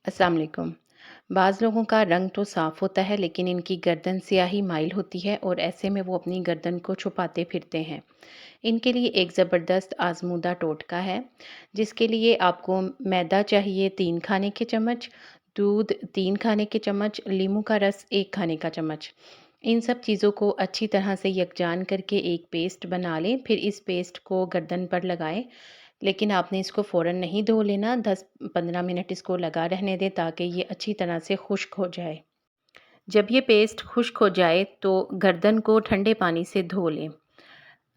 अस्सलाम वालेकुम। बाज़ लोगों का रंग तो साफ़ होता है लेकिन इनकी गर्दन स्याही माइल होती है और ऐसे में वो अपनी गर्दन को छुपाते फिरते हैं। इनके लिए एक ज़बरदस्त आज़मूदा टोटका है, जिसके लिए आपको मैदा चाहिए 3 खाने के चम्मच, दूध 3 खाने के चम्मच, नींबू का रस 1 खाने का चम्मच। इन सब चीज़ों को अच्छी तरह से यकजान करके एक पेस्ट बना लें, फिर इस पेस्ट को गर्दन पर लगाएँ। लेकिन आपने इसको फ़ौरन नहीं धो लेना, 10-15 मिनट इसको लगा रहने दें ताकि ये अच्छी तरह से खुश्क हो जाए। जब ये पेस्ट खुश्क हो जाए तो गर्दन को ठंडे पानी से धो लें।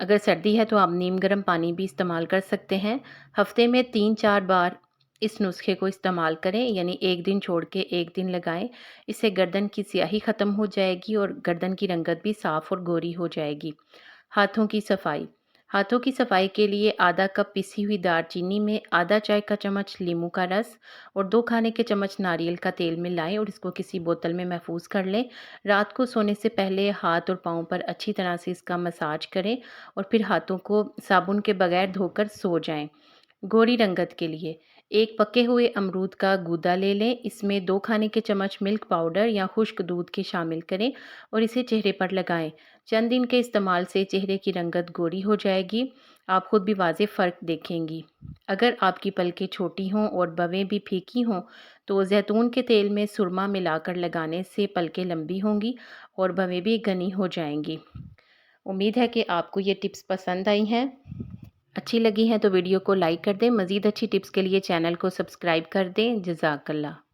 अगर सर्दी है तो आप नीम गर्म पानी भी इस्तेमाल कर सकते हैं। हफ़्ते में 3-4 बार इस नुस्खे को इस्तेमाल करें, यानी 1 दिन छोड़ के 1 दिन लगाएँ। इससे गर्दन की स्याही ख़त्म हो जाएगी और गर्दन की रंगत भी साफ़ और गोरी हो जाएगी। हाथों की सफाई। हाथों की सफाई के लिए आधा कप पिसी हुई दालचीनी में आधा चाय का चम्मच नींबू का रस और 2 खाने के चम्मच नारियल का तेल मिलाएं और इसको किसी बोतल में महफूज कर लें। रात को सोने से पहले हाथ और पाँव पर अच्छी तरह से इसका मसाज करें और फिर हाथों को साबुन के बगैर धोकर सो जाएं। गोरी रंगत के लिए एक पके हुए अमरूद का गूदा ले लें, इसमें 2 खाने के चम्मच मिल्क पाउडर या खुश्क दूध के शामिल करें और इसे चेहरे पर लगाएं। चंद दिन के इस्तेमाल से चेहरे की रंगत गोरी हो जाएगी। आप खुद भी वाज़ेह फ़र्क देखेंगी। अगर आपकी पलकें छोटी हों और बवें भी फीकी हों तो जैतून के तेल में सुरमा मिलाकर लगाने से पलकें लंबी होंगी और बवें भी घनी हो जाएंगी। उम्मीद है कि आपको ये टिप्स पसंद आई हैं। अच्छी लगी हैं तो वीडियो को लाइक कर दें। मज़ीद अच्छी टिप्स के लिए चैनल को सब्सक्राइब कर दें। जज़ाकल्लाह।